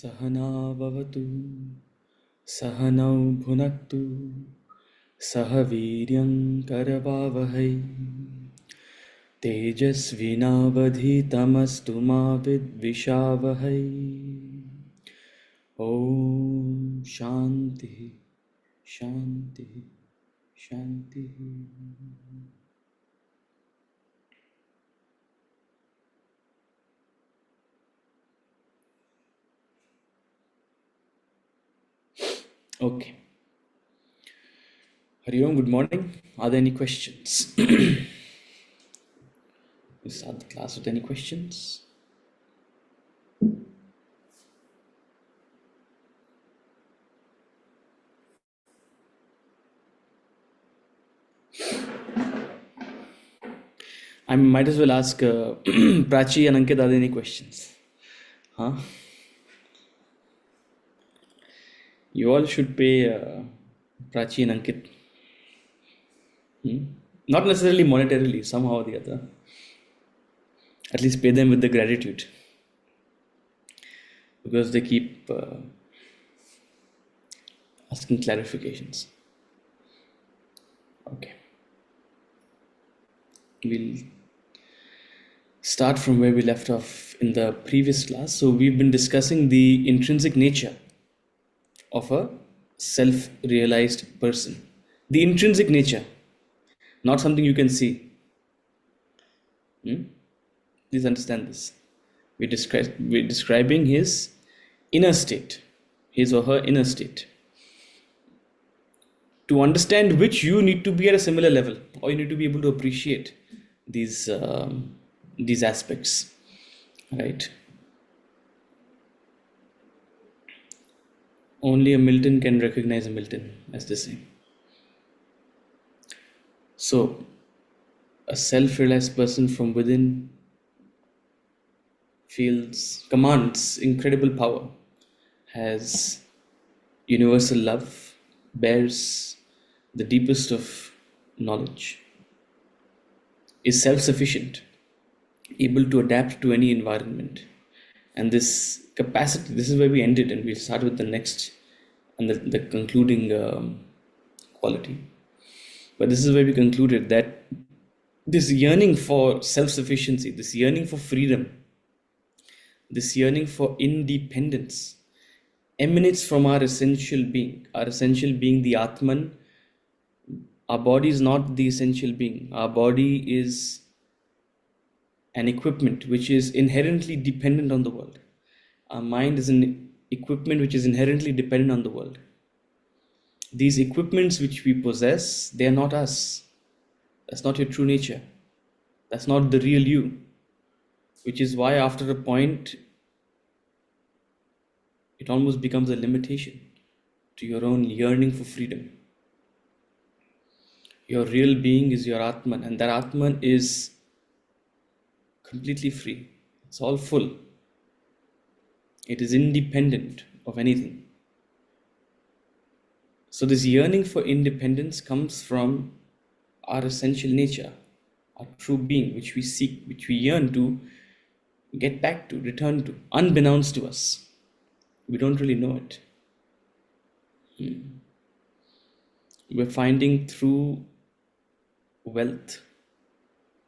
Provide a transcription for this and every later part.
सहना भवतु सहनौ भुनक्तु सह वीर्यं करवावहै तेजस्विनावधीतमस्तु मा विद्विषावहै। ॐ शान्तिः शान्तिः शान्तिः। Okay. Hari Om, good morning. Are there any questions? We start the class with any questions? I might as well ask Prachi and Ankit, are there any questions? Huh? You all should pay Prachi and Ankit. Not necessarily monetarily, somehow or the other. At least pay them with the gratitude. Because they keep asking clarifications. Okay. We'll start from where we left off in the previous class. So we've been discussing the intrinsic nature of a self-realized person. The intrinsic nature, not something you can see. Please understand this. We're describing his inner state, his or her inner state. To understand which, you need to be at a similar level, or you need to be able to appreciate these aspects, right? Only a Milton can recognize a Milton, as they say. So, a self-realized person from within commands incredible power, has universal love, bears the deepest of knowledge, is self-sufficient, able to adapt to any environment. And this capacity, this is where we ended, and we'll start with the next and the concluding quality. But this is where we concluded that this yearning for self-sufficiency, this yearning for freedom, this yearning for independence emanates from our essential being. Our essential being, the Atman. Our body is not the essential being. Our body is an equipment which is inherently dependent on the world. Our mind is an equipment which is inherently dependent on the world. These equipments which we possess, they are not us. That's not your true nature. That's not the real you. Which is why after a point, it almost becomes a limitation to your own yearning for freedom. Your real being is your Atman, and that Atman is completely free. It's all full. It is independent of anything. So this yearning for independence comes from our essential nature, our true being, which we seek, which we yearn to get back to, return to, unbeknownst to us. We don't really know it. We're finding through wealth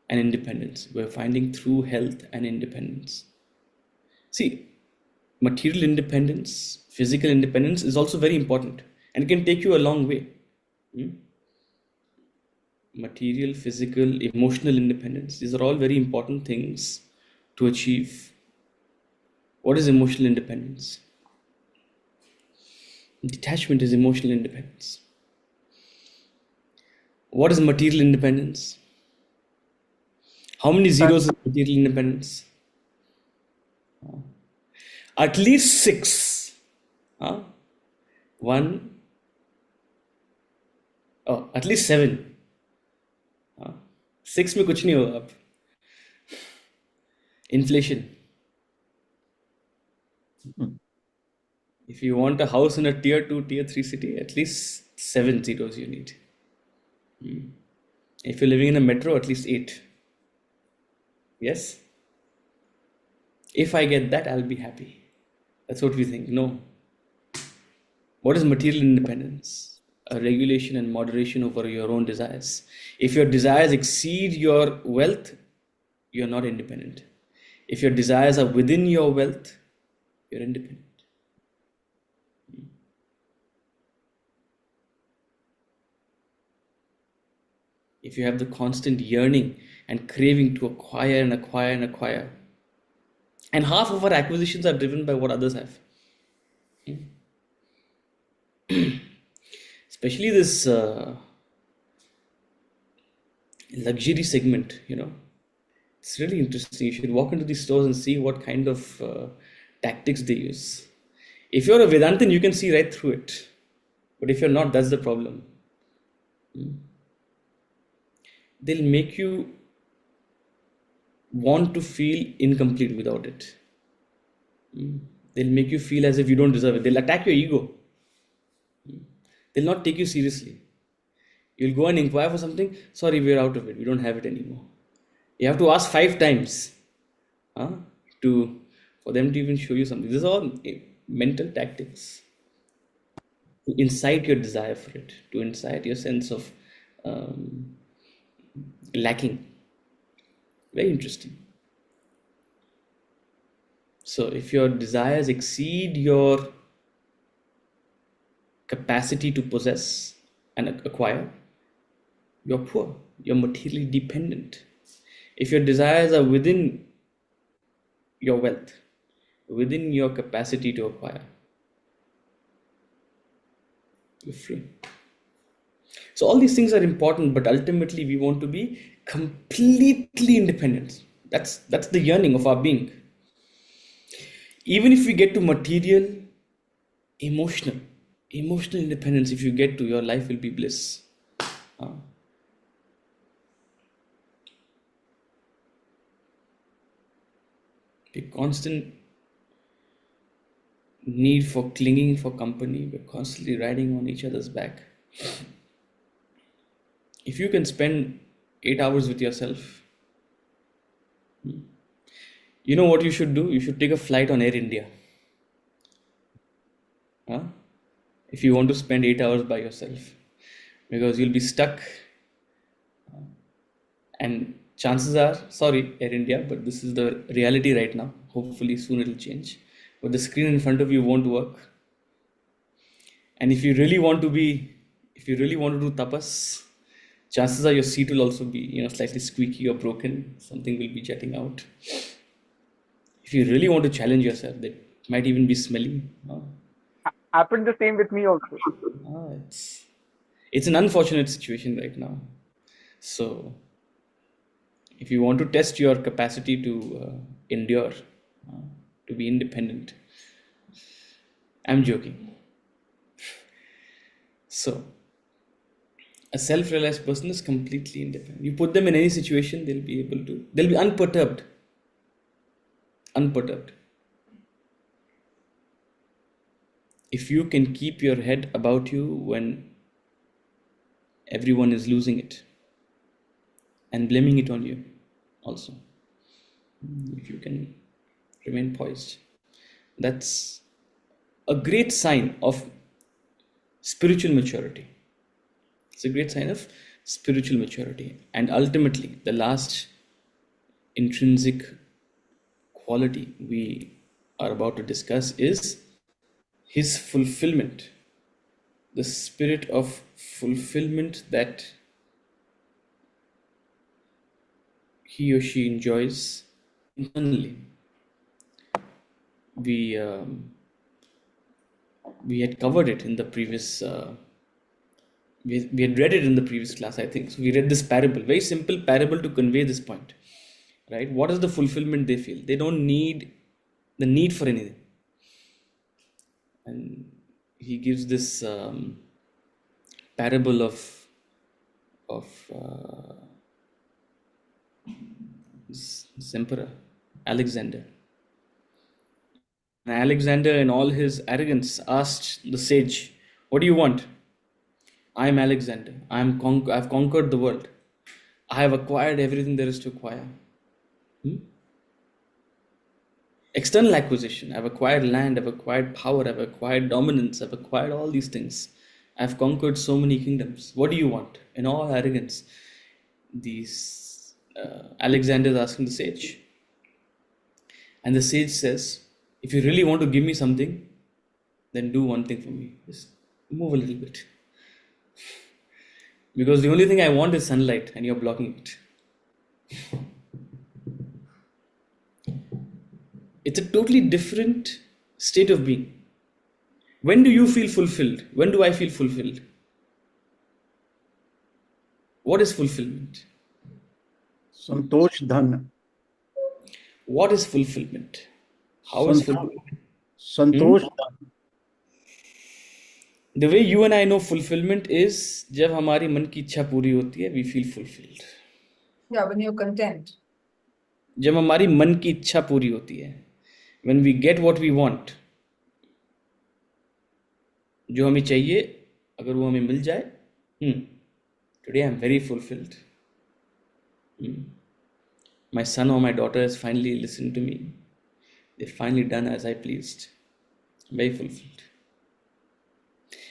and independence. We're finding through health and independence. See, material independence, physical independence is also very important, and it can take you a long way. Material, physical, emotional independence, these are all very important things to achieve. What is emotional independence? Detachment is emotional independence. What is material independence? How many zeros is material independence? At least 6. At least 7. 6 में कुछ नहीं होगा अब. Inflation. If you want a house in a tier 2, tier 3 city, at least 7 zeros you need. If you're living in a metro, at least 8. Yes? If I get that, I'll be happy. That's what we think. No. What is material independence? A regulation and moderation over your own desires. If your desires exceed your wealth, you're not independent. If your desires are within your wealth, you're independent. If you have the constant yearning and craving to acquire and acquire and acquire, and half of our acquisitions are driven by what others have, especially this luxury segment, it's really interesting. You should walk into these stores and see what kind of tactics they use. If you're a Vedantin, you can see right through it. But if you're not, that's the problem. They'll make you want to feel incomplete without it. They'll make you feel as if you don't deserve it. They'll attack your ego. They'll not take you seriously. You'll go and inquire for something. Sorry, we're out of it. We don't have it anymore. You have to ask 5 times, huh, to for them to even show you something. This is all mental tactics to incite your desire for it, to incite your sense of um, lacking. Very interesting. So, if your desires exceed your capacity to possess and acquire, you're poor, you're materially dependent. If your desires are within your wealth, within your capacity to acquire, you're free. So, all these things are important, but ultimately, we want to be completely independent. That's the yearning of our being. Even if we get to material, emotional, emotional independence, if you get to, your life will be bliss. The constant need for clinging for company, we're constantly riding on each other's back. If you can spend 8 hours with yourself, you know what you should do? You should take a flight on Air India. Huh? If you want to spend 8 hours by yourself, because you'll be stuck, and chances are, sorry, Air India, but this is the reality right now. Hopefully, soon it'll change. But the screen in front of you won't work. And if you really want to do tapas, chances are your seat will also be, slightly squeaky or broken. Something will be jetting out. If you really want to challenge yourself, that might even be smelly. Happened the same with me also. It's an unfortunate situation right now. So, if you want to test your capacity to endure, to be independent, I'm joking. So, a self-realized person is completely independent. You put them in any situation, they'll be unperturbed. Unperturbed. If you can keep your head about you when everyone is losing it and blaming it on you, also, if you can remain poised, that's a great sign of spiritual maturity. It's a great sign of spiritual maturity. And ultimately, the last intrinsic quality we are about to discuss is his fulfillment. The spirit of fulfillment that he or she enjoys internally. We we had covered it in the previous. We had read it in the previous class, I think. So we read this parable, very simple parable to convey this point, right? What is the fulfillment they feel? They don't need the need for anything, and he gives this parable of this emperor Alexander. And Alexander, in all his arrogance, asked the sage, "What do you want?" "I am Alexander. I've conquered the world. I have acquired everything there is to acquire." External acquisition. I've acquired land, I've acquired power, I've acquired dominance, I've acquired all these things. I've conquered so many kingdoms. What do you want? In all arrogance, these Alexander is asking the sage, and the sage says, "If you really want to give me something, then do one thing for me. Just move a little bit, because the only thing I want is sunlight, and you're blocking it." It's a totally different state of being. When do you feel fulfilled? When do I feel fulfilled? What is fulfillment? संतोष धन, What is fulfillment? How is Santosh fulfillment? संतोष धन, The way you and I know fulfillment is जब हमारी मन की इच्छा पूरी होती है, we feel fulfilled. Yeah, when you're content. जब हमारी मन की इच्छा पूरी होती है, when we get what we want, जो हमें चाहिए, अगर वो हमें मिल जाए, today I'm very fulfilled. My son or my daughter has finally listened to me. They've finally done as I pleased. Very fulfilled.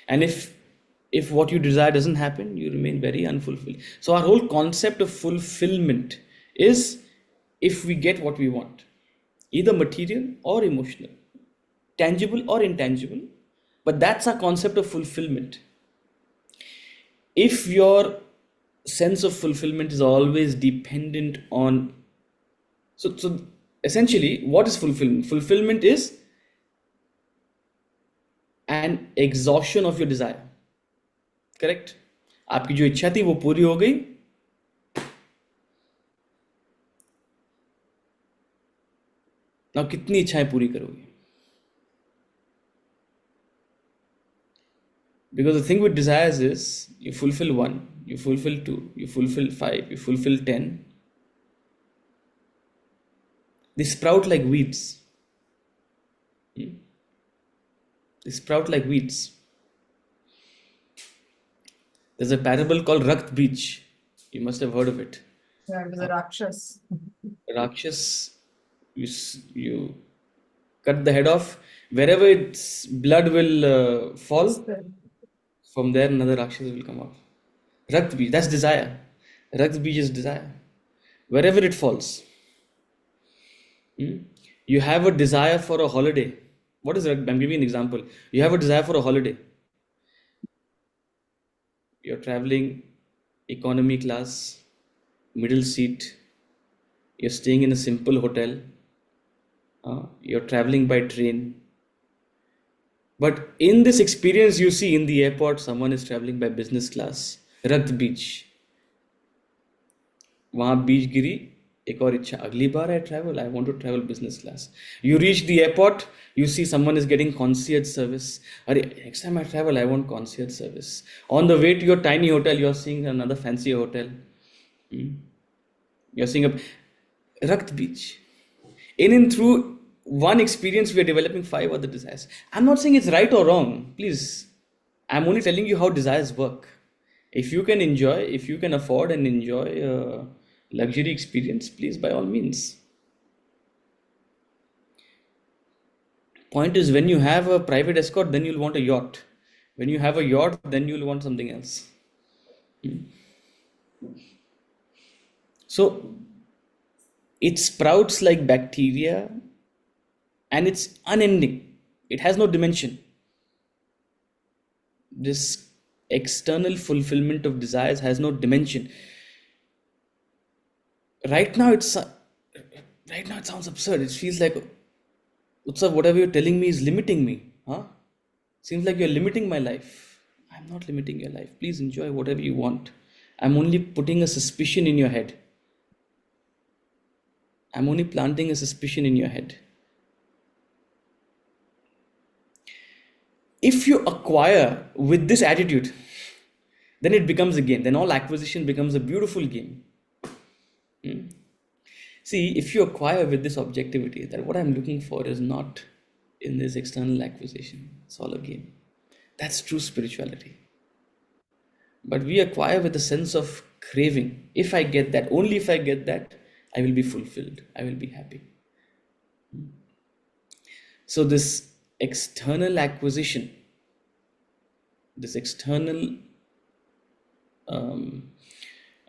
And if what you desire doesn't happen, you remain very unfulfilled. So our whole concept of fulfillment is if we get what we want, either material or emotional, tangible or intangible. But that's our concept of fulfillment. If your sense of fulfillment is always dependent on, so essentially, what is fulfillment? Fulfillment is an exhaustion of your desire. Correct? आपकी जो इच्छा थी वो पूरी हो गई. Now कितनी इच्छाएं पूरी करोगे? Because the thing with desires is you fulfill one, you fulfill two, you fulfill five, you fulfill 10. They sprout like weeds. They sprout like weeds. There's a parable called Rakt Beach. You must have heard of it. Yeah, it was a Rakshas. Rakshas, you cut the head off. Wherever its blood will fall, from there another Rakshas will come up. Rakt Beach, that's desire. Rakt Beach is desire. Wherever it falls. You have a desire for a holiday. What is Rakt? I'm giving you an example. You have a desire for a holiday. You're traveling economy class, middle seat. You're staying in a simple hotel. You're traveling by train. But in this experience, you see in the airport, someone is traveling by business class. Rakt Beach. वहाँ बीच गिरी एक और इच्छा अगली बार I want to travel business class. You reach the airport, you see someone is getting concierge service. Next time I travel, I want concierge service. On the way to your tiny hotel, you're seeing another fancy hotel. You're seeing a Rakt Beach. In and through one experience, we are developing 5 other desires. I'm not saying it's right or wrong. Please, I'm only telling you how desires work. If you can enjoy, if you can afford and enjoy luxury experience, please, by all means. Point is, when you have a private escort, then you'll want a yacht. When you have a yacht, then you'll want something else. So it sprouts like bacteria and it's unending. It has no dimension. This external fulfillment of desires has no dimension. Right now it sounds absurd. It feels like, Utsav, whatever you're telling me is limiting me. Seems like you're limiting my life. I'm not limiting your life. Please enjoy whatever you want. I'm only putting a suspicion in your head. I'm only planting a suspicion in your head. If you acquire with this attitude, then it becomes a game. Then all acquisition becomes a beautiful game. See, if you acquire with this objectivity that what I'm looking for is not in this external acquisition, it's all a game. That's true spirituality. But we acquire with a sense of craving. If I get that, only if I get that, I will be fulfilled. I will be happy. So this external acquisition, this external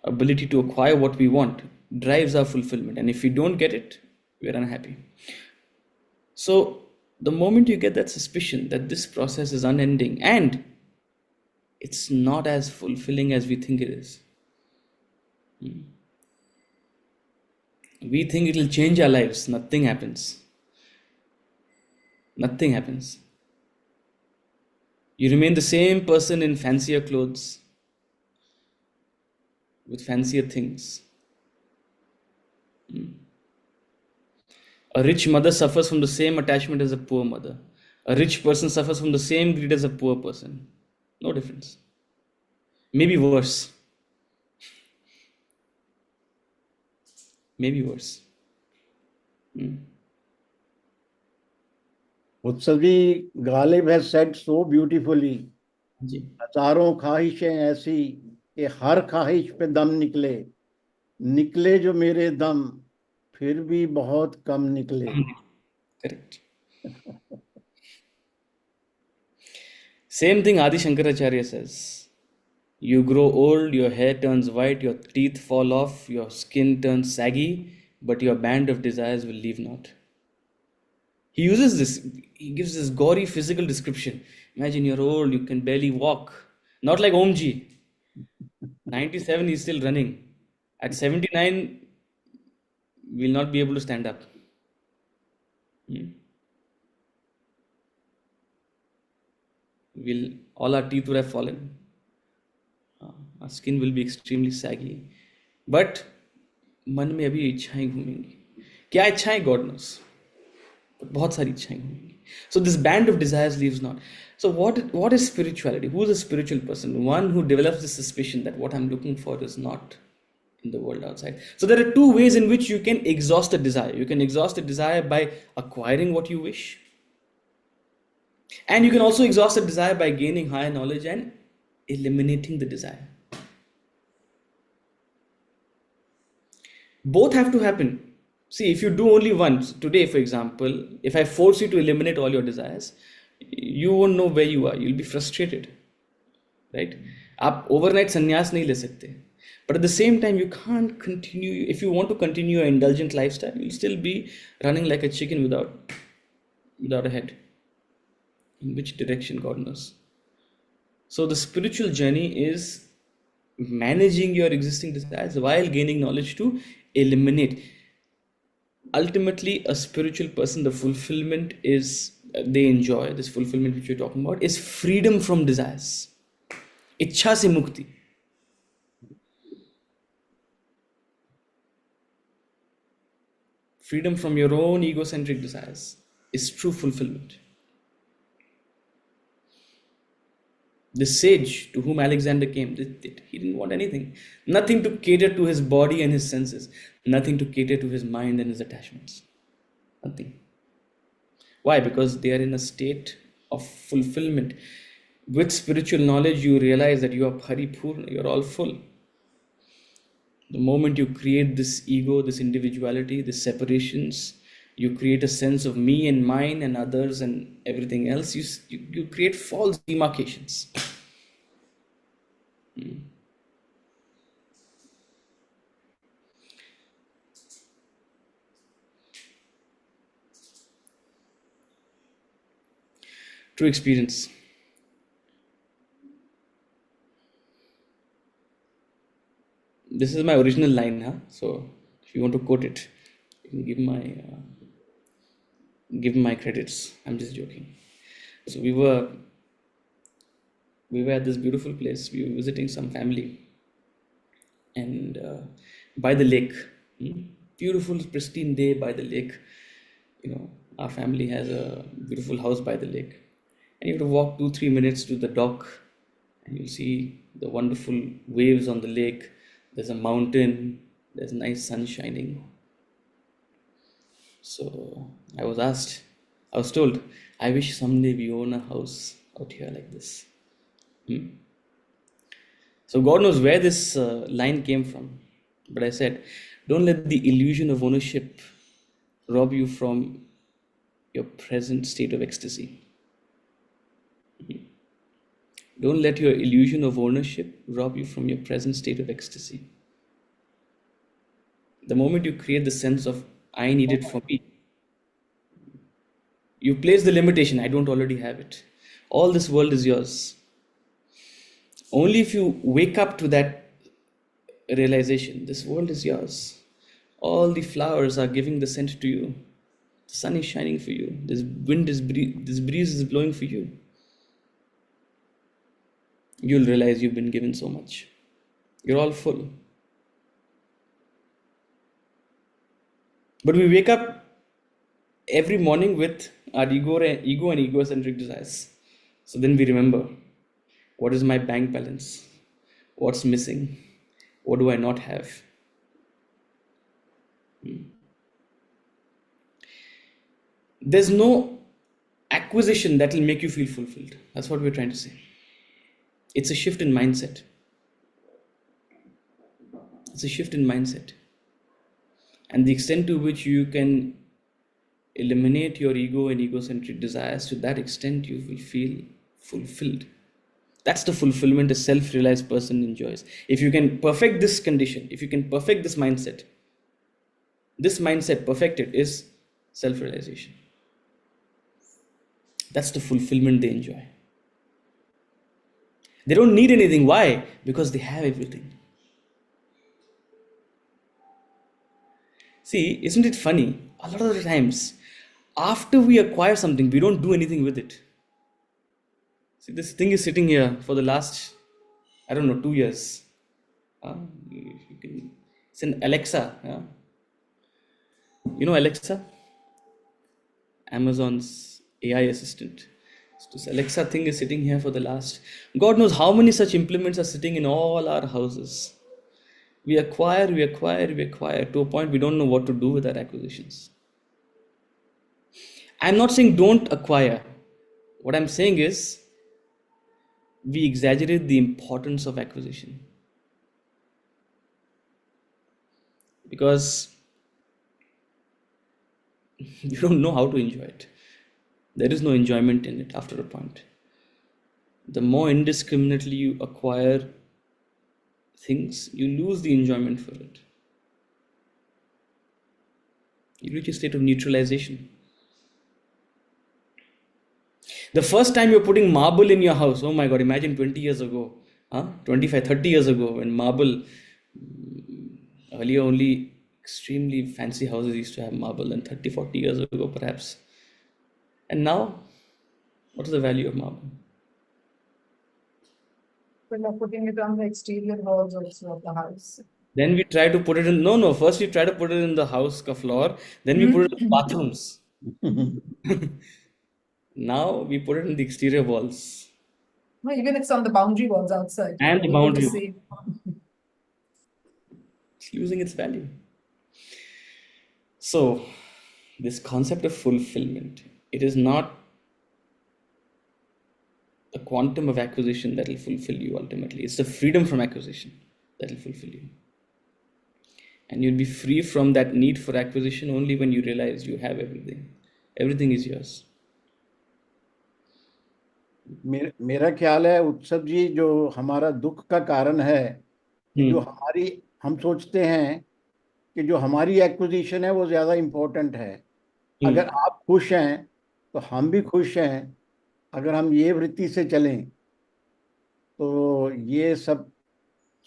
ability to acquire what we want drives our fulfillment. And if we don't get it, we are unhappy. So the moment you get that suspicion that this process is unending and it's not as fulfilling as we think it is, we think it'll change our lives. Nothing happens. Nothing happens. You remain the same person in fancier clothes, with fancier things. A rich mother suffers from the same attachment as a poor mother. A rich person suffers from the same greed as a poor person. No difference. Maybe worse. Maybe worse. Mutsavi Ghalib has said so beautifully, जी हजारों ख्वाहिशें ऐसी कि हर ख्वाहिश पे दम निकले, निकले जो मेरे दम फिर भी बहुत कम निकले. correct. Same thing Adi Shankaracharya says. You grow old, your hair turns white, your teeth fall off, your skin turns saggy, but your band of desires will leave not. He uses this, he gives this gory physical description. Imagine you're old, you can barely walk. Not like Omji. 97, he's still running. At 79, we'll not be able to stand up. All our teeth would have fallen. Our skin will be extremely saggy. But मन में अभी इच्छाएं घूमेंगी. क्या इच्छाएं? God knows. But बहुत सारी इच्छाएं घूमेंगी. So this band of desires leaves not. So what is spirituality? Who is a spiritual person? One who develops the suspicion that what I'm looking for is not in the world outside. So there are two ways in which you can exhaust a desire. You can exhaust a desire by acquiring what you wish. And you can also exhaust a desire by gaining higher knowledge and eliminating the desire. Both have to happen. See, if you do only once, today, for example, if I force you to eliminate all your desires, you won't know where you are. You'll be frustrated. Right? आप overnight sannyas नहीं ले सकते. But at the same time, you can't continue. If you want to continue an indulgent lifestyle, you'll still be running like a chicken without a head. In which direction, God knows. So the spiritual journey is managing your existing desires while gaining knowledge to eliminate. Ultimately, a spiritual person, the fulfillment is they enjoy, this fulfillment which we're talking about, is freedom from desires. Ichha se mukti. Freedom from your own egocentric desires is true fulfillment. The sage to whom Alexander came, he didn't want anything. Nothing to cater to his body and his senses. Nothing to cater to his mind and his attachments. Nothing. Why? Because they are in a state of fulfillment. With spiritual knowledge, you realize that you are paripurna, you are all full. The moment you create this ego, this individuality, this separations, you create a sense of me and mine and others and everything else. You create false demarcations. True experience. This is my original line, huh? So if you want to quote it, you can give my credits. I'm just joking. So we were at this beautiful place. We were visiting some family, and by the lake, beautiful pristine day by the lake. Our family has a beautiful house by the lake, and you have to walk 2-3 minutes to the dock, and you'll see the wonderful waves on the lake. There's a mountain, there's nice sun shining. So I was told, I wish someday we own a house out here like this. So God knows where this line came from. But I said, don't let the illusion of ownership rob you from your present state of ecstasy. Don't let your illusion of ownership rob you from your present state of ecstasy. The moment you create the sense of, I need it for me, you place the limitation, I don't already have it. All this world is yours. Only if you wake up to that realization, this world is yours. All the flowers are giving the scent to you. The sun is shining for you. This breeze is blowing for you. You'll realize you've been given so much. You're all full. But we wake up every morning with our ego and egocentric desires. So then we remember, what is my bank balance? What's missing? What do I not have? There's no acquisition that will make you feel fulfilled. That's what we're trying to say. It's a shift in mindset. It's a shift in mindset. And the extent to which you can eliminate your ego and egocentric desires, to that extent you will feel fulfilled. That's the fulfillment a self-realized person enjoys. If you can perfect this condition, if you can perfect this mindset perfected is self-realization. That's the fulfillment they enjoy. They don't need anything. Why? Because they have everything. See, isn't it funny? A lot of the times, after we acquire something, we don't do anything with it. See, this thing is sitting here for the last, 2 years. It's an Alexa. You know Alexa? Amazon's AI assistant. So this Alexa thing is sitting here for the last, God knows how many such implements are sitting in all our houses. We acquire to a point we don't know what to do with our acquisitions. I'm not saying don't acquire. What I'm saying is we exaggerate the importance of acquisition. Because you don't know how to enjoy it. There is no enjoyment in it after a point. The more indiscriminately you acquire things, you lose the enjoyment for it. You reach a state of neutralization. The first time you're putting marble in your house, oh my God, imagine 20 years ago, 25, 30 years ago, when marble, earlier only extremely fancy houses used to have marble, and 30, 40 years ago perhaps. And now, what is the value of marble? We're putting it on the exterior walls also of the house. Then we try to put it in, first we try to put it in the house floor, then we put it in the bathrooms. Now we put it in the exterior walls. No, even it's on the boundary walls outside. And the You're able to boundary see. It's losing its value. So, this concept of fulfillment, it is not a quantum of acquisition that will fulfill you ultimately. It's the freedom from acquisition that will fulfill you. And you'll be free from that need for acquisition only when you realize you have everything. Everything is yours. मेरा ख्याल है उत्सव जी, जो हमारा दुख का कारण है कि जो हम सोचते हैं कि जो हमारी एक्विजिशन है वो ज्यादा इम्पोर्टेंट है. अगर आप खुश हैं तो हम भी खुश हैं. अगर हम ये वृत्ति से चलें तो ये सब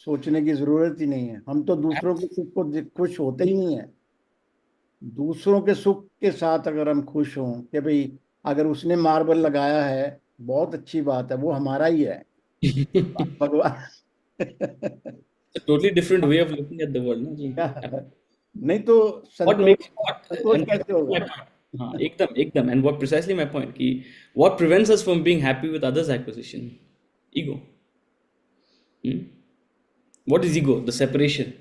सोचने की जरूरत ही नहीं है. हम तो दूसरों के सुख को खुश होते ही नहीं है. दूसरों के सुख के साथ अगर हम खुश हों कि भाई अगर उसने मार्बल लगाया है बहुत अच्छी बात है, वो हमारा ही है. भगवान It's a totally different way of looking at the world, no ji? नहीं तो संतोष कैसे होगा? एकदम. And what precisely my point, कि what prevents us from being happy with others' acquisition? Ego. What is ego? The separation.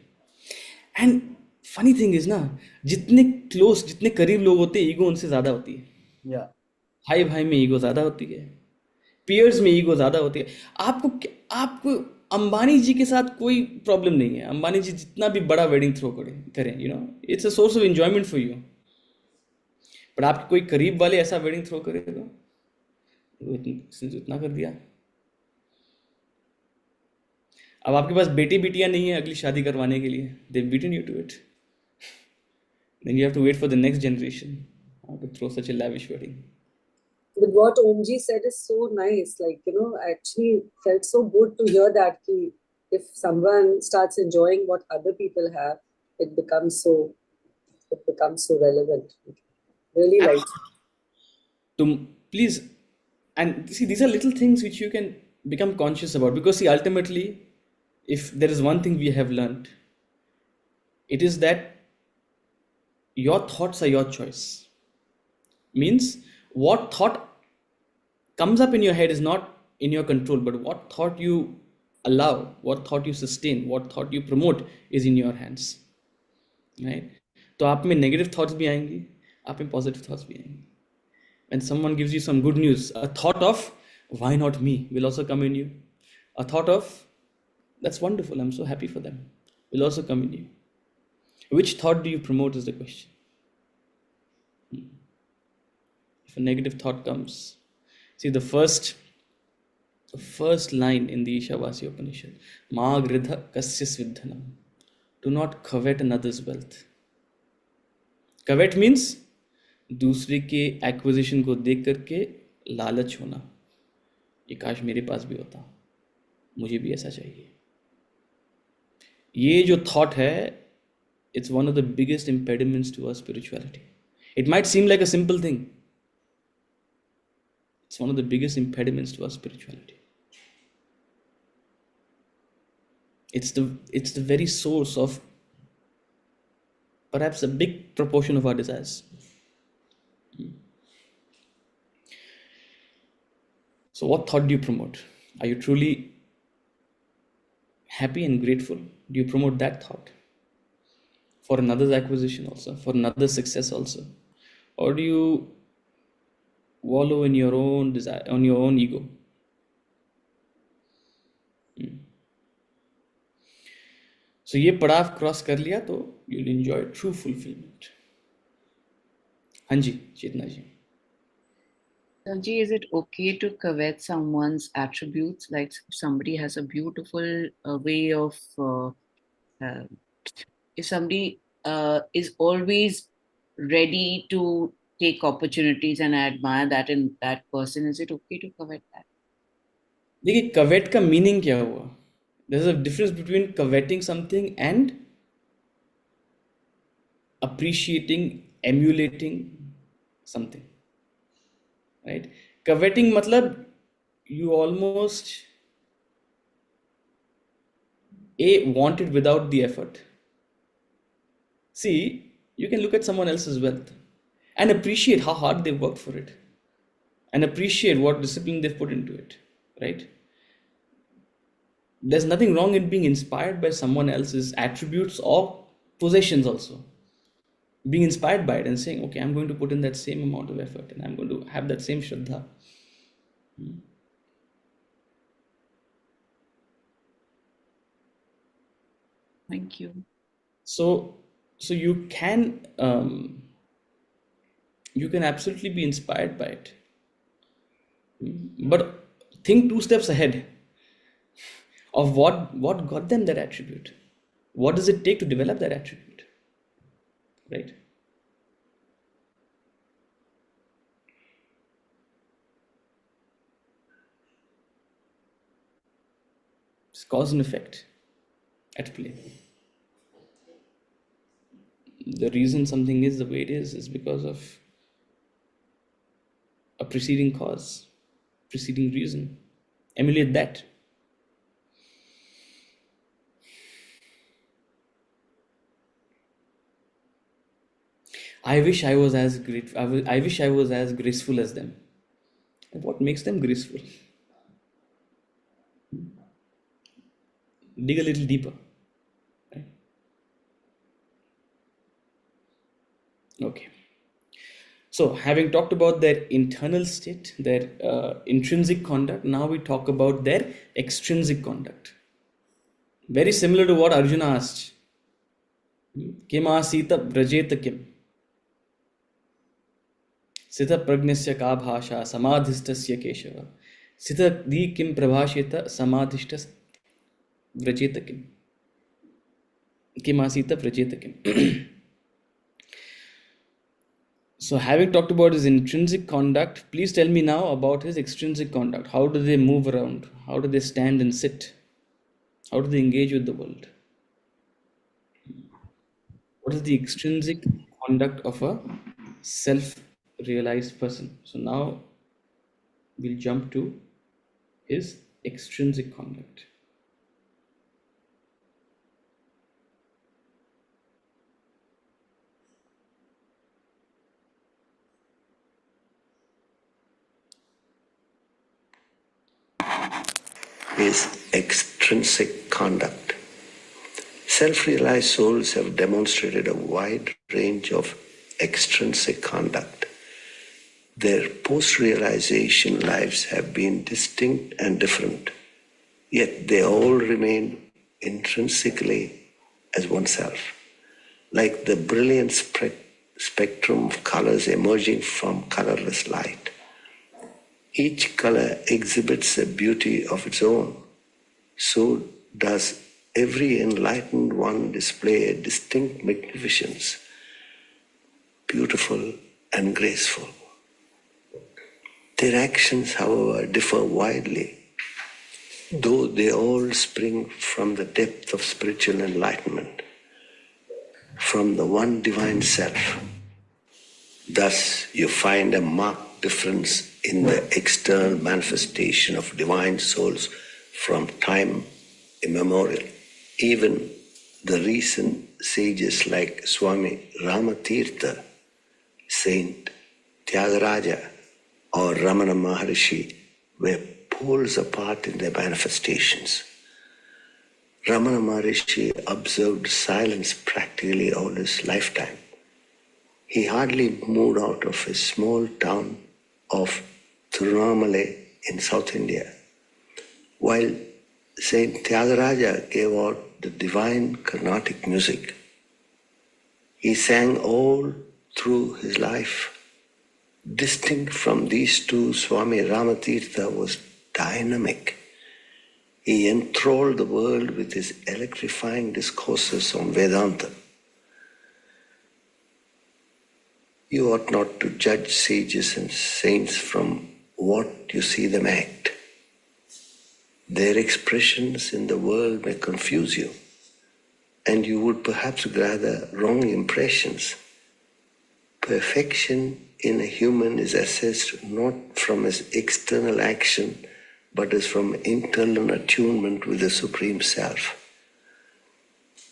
And funny thing is ना, जितने close, जितने करीब लोग होते हैं, ego उनसे ज्यादा होती है. भाई भाई में ईगो ज्यादा होती है, पियर्स में ईगो ज्यादा होती है. आपको अंबानी जी के साथ कोई प्रॉब्लम नहीं है. अंबानी जी जितना भी बड़ा वेडिंग थ्रो करें, it's a source of enjoyment for you. But आपके कोई करीब वाले ऐसा वेडिंग थ्रो करेगा, इसने तो इतना कर दिया। अब आपके पास बेटी बेटियां नहीं है अगली शादी करवाने के लिए, they beaten you to it, then you have to wait for the next generation to throw such a lavish wedding. But what Omji said is so nice. Like, I actually felt so good to hear that if someone starts enjoying what other people have, it becomes so relevant. Really like. To please, and see, these are little things which you can become conscious about, because see, ultimately, if there is one thing we have learned, it is that your thoughts are your choice. Means what thought comes up in your head is not in your control, but what thought you allow, what thought you sustain, what thought you promote is in your hands, right? तो आप में negative thoughts भी आएंगी, आप में positive thoughts भी आएंगी. When someone gives you some good news, a thought of why not me will also come in you. A thought of that's wonderful, I'm so happy for them, will also come in you. Which thought do you promote is the question. If a negative thought comes, see the first line in the Ishavasya Upanishad, Ma gridha kasya sviddhanam, do not covet another's wealth. Covet means दूसरे के acquisition को देख करके लालच होना, ये काश मेरे पास भी होता, मुझे भी ऐसा चाहिए. ये जो थॉट है, it's one of the biggest impediments to our spirituality. It might seem like a simple thing. It's one of the biggest impediments to our spirituality. It's the very source of perhaps a big proportion of our desires. So what thought do you promote? Are you truly happy and grateful? Do you promote that thought for another's acquisition also, for another's success also? Or do you wallow in your own desire, on your own ego? So ये पड़ाव cross कर लिया तो you'll enjoy true fulfillment. हाँ जी, चेतना जी. Sanji, is it okay to covet someone's attributes? Like somebody has a beautiful way of, if somebody is always ready to take opportunities and I admire that in that person, is it okay to covet that? देखिए कवेट का meaning क्या हुआ? There's a difference between coveting something and appreciating, emulating something, right? Coveting मतलब you almost want it without the effort. See, you can look at someone else's wealth and appreciate how hard they've worked for it and appreciate what discipline they've put into it, right? There's nothing wrong in being inspired by someone else's attributes or possessions also. Being inspired by it and saying, okay, I'm going to put in that same amount of effort and I'm going to have that same Shraddha. Thank you. So you can absolutely be inspired by it, but think 2 steps ahead of what got them that attribute. What does it take to develop that attribute, right? It's cause and effect at play. The reason something is the way it is because of a preceding cause, preceding reason. Emulate that. I wish I was as great. I wish I was as graceful as them. What makes them graceful? Dig a little deeper. Right? Okay. So, having talked about their internal state, their intrinsic conduct, now we talk about their extrinsic conduct. Very similar to what Arjuna asked. Kim asita brajeta kim? स्थितप्रज्ञस्य का भाषा समाधिस्थस्य केशव स्थितधि किं प्रभाषेत समाधिष्ठ व्रजेत किम् किमासीत व्रजेत किम्. So, having talked about his intrinsic conduct, please tell me now about his extrinsic conduct. How do they move around? How do they stand and sit? How do they engage with the world? What is the extrinsic conduct of a self realized person? So, now we'll jump to his extrinsic conduct. Is extrinsic conduct. Self-realized souls have demonstrated a wide range of extrinsic conduct. Their post-realization lives have been distinct and different, yet they all remain intrinsically as oneself, like the brilliant spectrum of colors emerging from colorless light. Each color exhibits a beauty of its own. So does every enlightened one display a distinct magnificence, beautiful and graceful. Their actions, however, differ widely, though they all spring from the depth of spiritual enlightenment, from the one divine self. Thus, you find a marked difference in the external manifestation of divine souls from time immemorial. Even the recent sages like Swami Ramatirtha, Saint Tyagaraja, or Ramana Maharishi were poles apart in their manifestations. Ramana Maharishi observed silence practically all his lifetime. He hardly moved out of his small town of Tirunamale in South India, while Saint Tyagaraja gave out the divine Carnatic music. He sang all through his life. Distinct from these two, Swami Ramatirtha was dynamic. He enthralled the world with his electrifying discourses on Vedanta. You ought not to judge sages and saints from what you see them act. Their expressions in the world may confuse you, and you would perhaps gather wrong impressions. Perfection in a human is assessed not from his external action, but as from internal attunement with the Supreme Self.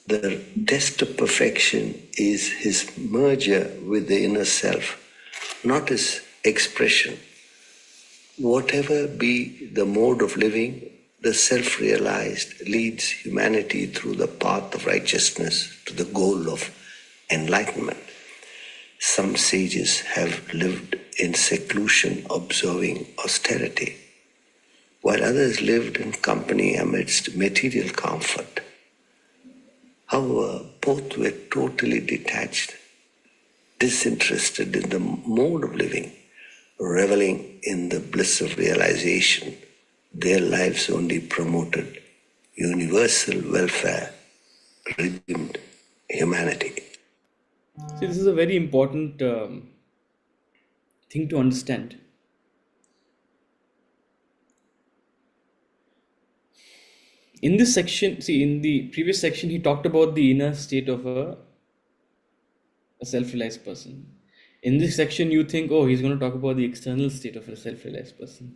The test of perfection is his merger with the inner self, not his expression. Whatever be the mode of living, the self-realized leads humanity through the path of righteousness to the goal of enlightenment. Some sages have lived in seclusion, observing austerity, while others lived in company amidst material comfort. However, both were totally detached, disinterested in the mode of living, reveling in the bliss of realization. Their lives only promoted universal welfare, redeemed humanity. See, this is a very important thing to understand. In this section, see, in the previous section, he talked about the inner state of a self-realized person. In this section, you think, oh, he's going to talk about the external state of a self-realized person.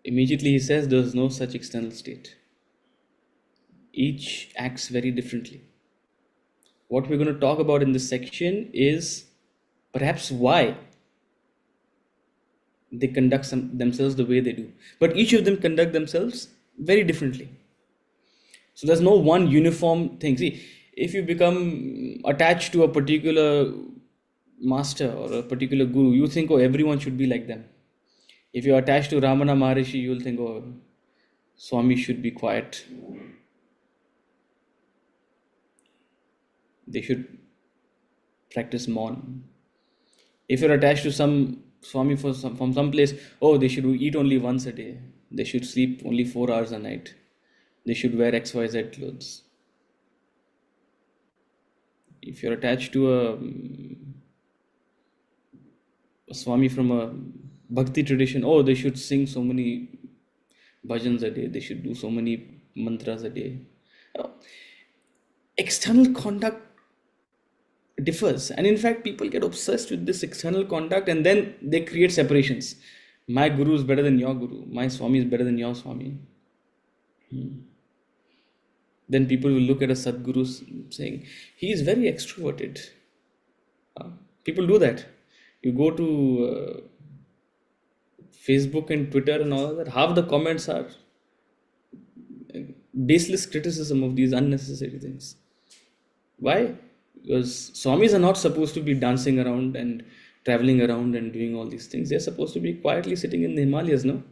Immediately, he says there's no such external state. Each acts very differently. What we're going to talk about in this section is perhaps why they conduct themselves the way they do. But each of them conduct themselves very differently. So there's no one uniform thing. See, if you become attached to a particular master or a particular guru, you think, oh, everyone should be like them. If you're attached to Ramana Maharishi, you'll think, oh, Swami should be quiet. They should practice Maun. If you're attached to some Swami from some place, oh, they should eat only once a day. They should sleep only 4 hours a night. They should wear XYZ clothes. If you're attached to a Swami from a Bhakti tradition, oh, they should sing so many bhajans a day, they should do so many mantras a day. External conduct differs, and in fact, people get obsessed with this external conduct and then they create separations. My guru is better than your guru, my Swami is better than your Swami. Then people will look at a Sadguru saying, he is very extroverted. People do that. You go to Facebook and Twitter and all that, half the comments are baseless criticism of these unnecessary things. Why? Because Swamis are not supposed to be dancing around and traveling around and doing all these things. They're supposed to be quietly sitting in the Himalayas, no?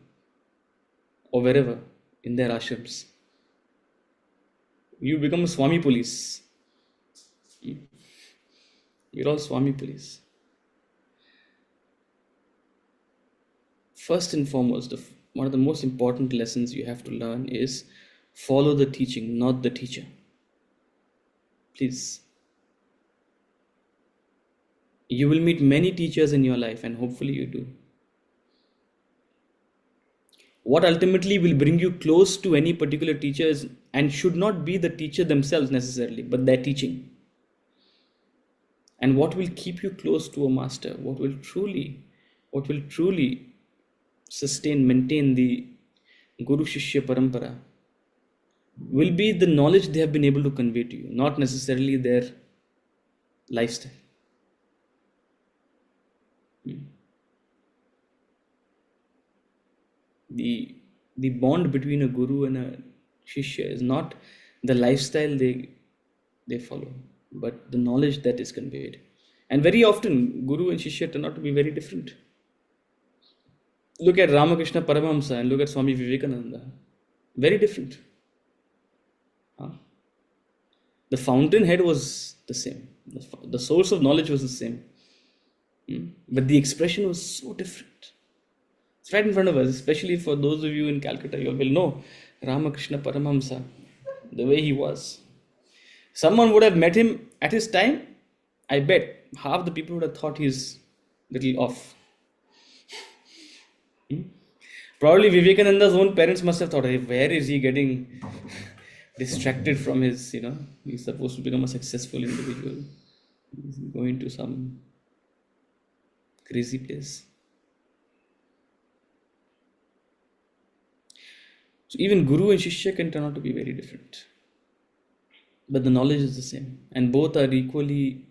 Or wherever, in their ashrams. You become a Swami police. You're all Swami police. First and foremost, one of the most important lessons you have to learn is follow the teaching, not the teacher. Please. You will meet many teachers in your life, and hopefully you do. What ultimately will bring you close to any particular teacher is, and should not be the teacher themselves necessarily, but their teaching. And what will keep you close to a master, what will truly sustain, maintain the Guru Shishya Parampara, will be the knowledge they have been able to convey to you, not necessarily their lifestyle. The bond between a guru and a shishya is not the lifestyle they follow, but the knowledge that is conveyed. And very often, guru and shishya turn out to be very different. Look at Ramakrishna Paramahamsa and look at Swami Vivekananda. Very different. The fountainhead was the same. The source of knowledge was the same. But the expression was so different. It's right in front of us, especially for those of you in Calcutta. You will know Ramakrishna Paramahamsa, the way he was. Someone would have met him at his time. I bet half the people would have thought he's a little off. Probably Vivekananda's own parents must have thought, hey, where is he getting distracted from his, he's supposed to become a successful individual. He's going to some crazy place. So even Guru and Shishya can turn out to be very different. But the knowledge is the same. And both are equally,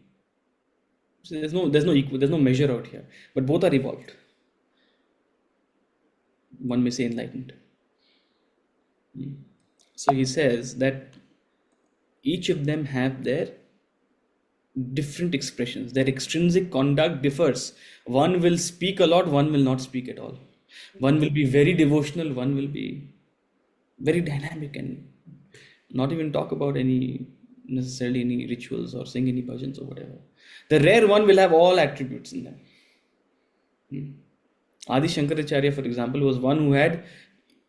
so there's no measure out here. But both are evolved. One may say enlightened. So he says that each of them have their different expressions. Their extrinsic conduct differs. One will speak a lot, one will not speak at all. One will be very devotional, one will be very dynamic and not even talk about necessarily any rituals or sing any bhajans or whatever. The rare one will have all attributes in them. Adi Shankaracharya, for example, was one who had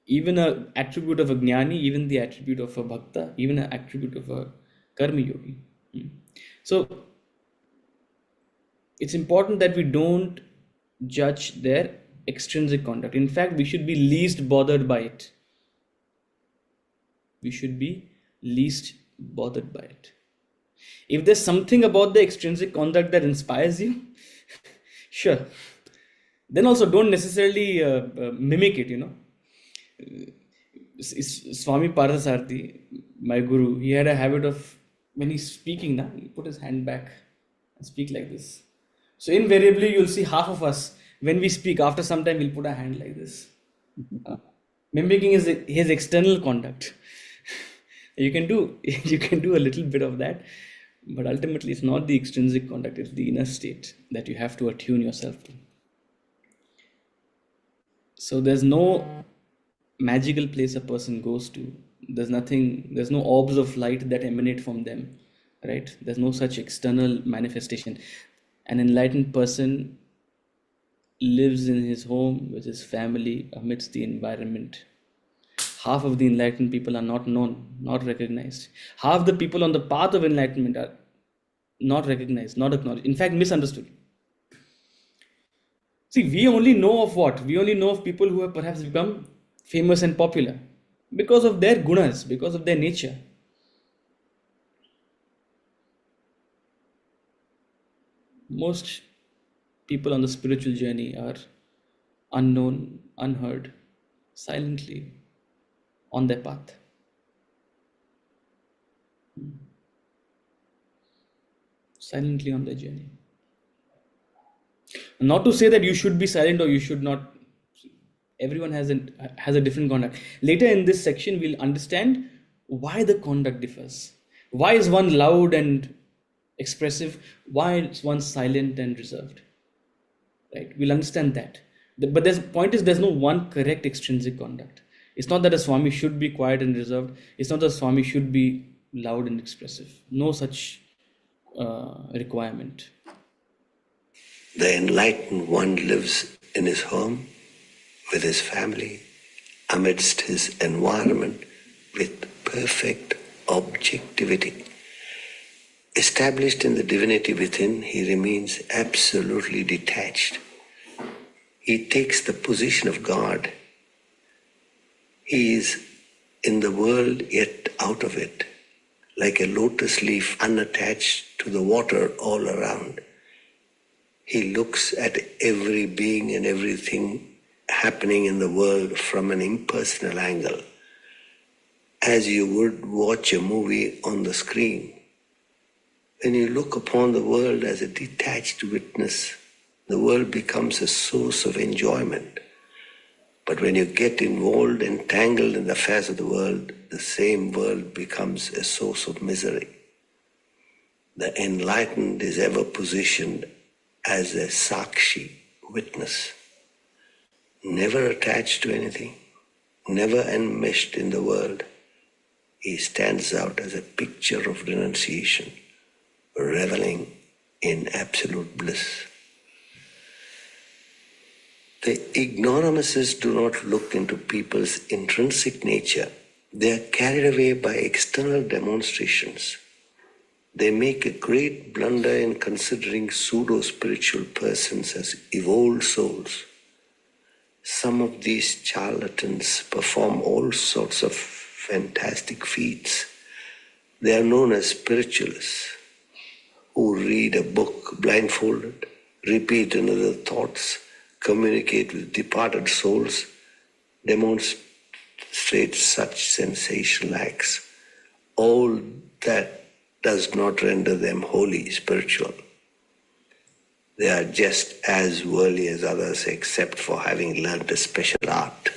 even an attribute of a jnani, even the attribute of a bhakta, even an attribute of a karma yogi. So it's important that we don't judge their extrinsic conduct. In fact, we should be least bothered by it. We should be least bothered by it. If there's something about the extrinsic conduct that inspires you, sure. Then also don't necessarily mimic it, Swami Parthasarthi, my guru, he had a habit of, when he's speaking, he put his hand back and speak like this. So invariably, you'll see half of us, when we speak, after some time, we'll put our hand like this. Mimicking his external conduct. You can do a little bit of that, but ultimately it's not the extrinsic conduct, it's the inner state that you have to attune yourself to. So there's no magical place a person goes to. There's no orbs of light that emanate from them, right? There's no such external manifestation. An enlightened person lives in his home with his family amidst the environment. Half of the enlightened people are not known, not recognized. Half the people on the path of enlightenment are not recognized, not acknowledged, in fact, misunderstood. See, we only know of what? We only know of people who have perhaps become famous and popular because of their gunas, because of their nature. Most people on the spiritual journey are unknown, unheard, silently on their path. Silently on their journey. Not to say that you should be silent or you should not. Everyone has a different conduct. Later in this section, we'll understand why the conduct differs. Why is one loud and expressive? Why is one silent and reserved? Right? We'll understand that. But the point is, there's no one correct extrinsic conduct. It's not that a Swami should be quiet and reserved. It's not that a Swami should be loud and expressive. No such requirement. The enlightened one lives in his home, with his family, amidst his environment, with perfect objectivity. Established in the divinity within, he remains absolutely detached. He takes the position of God. He is in the world yet out of it, like a lotus leaf unattached to the water all around. He looks at every being and everything happening in the world from an impersonal angle, as you would watch a movie on the screen. When you look upon the world as a detached witness, the world becomes a source of enjoyment. But when you get involved and tangled in the affairs of the world, the same world becomes a source of misery. The enlightened is ever positioned as a sakshi, witness, never attached to anything, never enmeshed in the world. He stands out as a picture of renunciation, reveling in absolute bliss. The ignoramuses do not look into people's intrinsic nature. They are carried away by external demonstrations. They make a great blunder in considering pseudo-spiritual persons as evolved souls. Some of these charlatans perform all sorts of fantastic feats. They are known as spiritualists, who read a book blindfolded, repeat another thoughts, communicate with departed souls, demonstrate such sensational acts. All that does not render them wholly spiritual. They are just as worldly as others, except for having learnt a special art.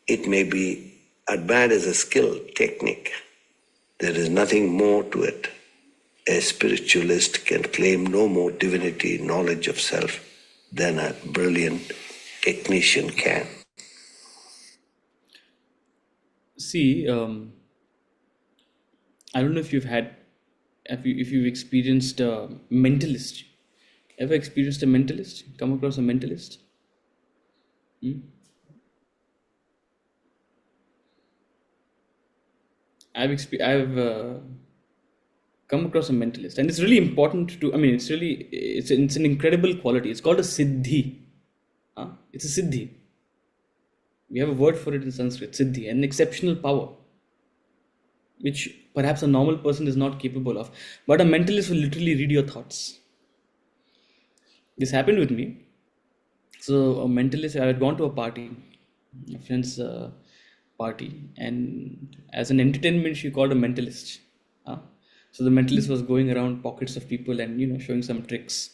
It may be admired as a skill, technique. There is nothing more to it. A spiritualist can claim no more divinity, knowledge of self, than a brilliant technician can. See, I don't know if you've experienced a mentalist. Ever experienced a mentalist? Come across a mentalist? I've come across a mentalist, and it's really important to. I mean, it's an incredible quality. It's called a siddhi. It's a siddhi. We have a word for it in Sanskrit, siddhi, an exceptional power, which perhaps a normal person is not capable of. But a mentalist will literally read your thoughts. This happened with me. So, a mentalist, I had gone to a party, a friend's party, and as an entertainment, she called a mentalist. So, the mentalist was going around pockets of people and, showing some tricks.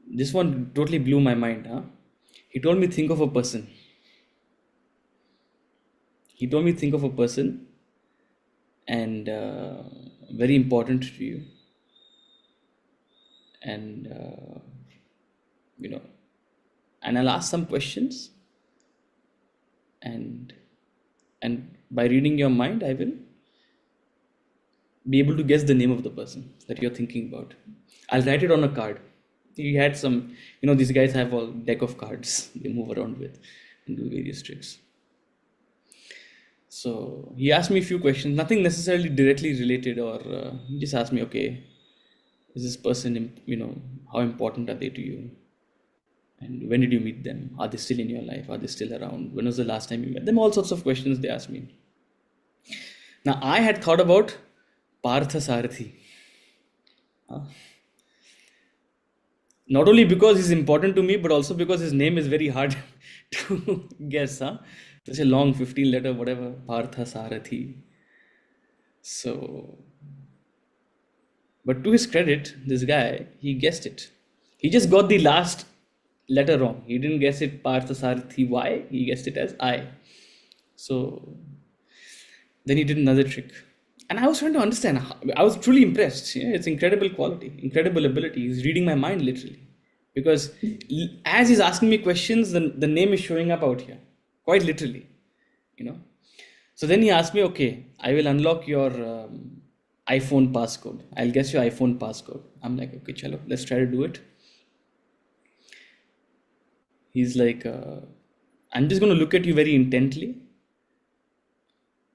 This one totally blew my mind. He told me, think of a person. He told me, think of a person, and very important to you. And, and I'll ask some questions. And by reading your mind, I will be able to guess the name of the person that you're thinking about. I'll write it on a card. He had some, these guys have all deck of cards they move around with and do various tricks. So he asked me a few questions, nothing necessarily directly related, or he just asked me, okay, is this person, how important are they to you? And when did you meet them? Are they still in your life? Are they still around? When was the last time you met them? All sorts of questions they asked me. Now, I had thought about Partha Sarathi. Not only because he's important to me, but also because his name is very hard to guess. Such a long 15-letter, whatever, Partha Sarathi. So, but to his credit, this guy, he guessed it. He just got the last letter wrong. He didn't guess it Partha Sarathi Y, he guessed it as I. So, then he did another trick. And I was trying to understand. I was truly impressed. It's incredible quality, incredible ability. He's reading my mind literally. Because as he's asking me questions, the name is showing up out here. Quite literally. So then he asked me, okay, I will unlock your iPhone passcode. I'll guess your iPhone passcode. I'm like, okay, chalo, let's try to do it. He's like, I'm just going to look at you very intently.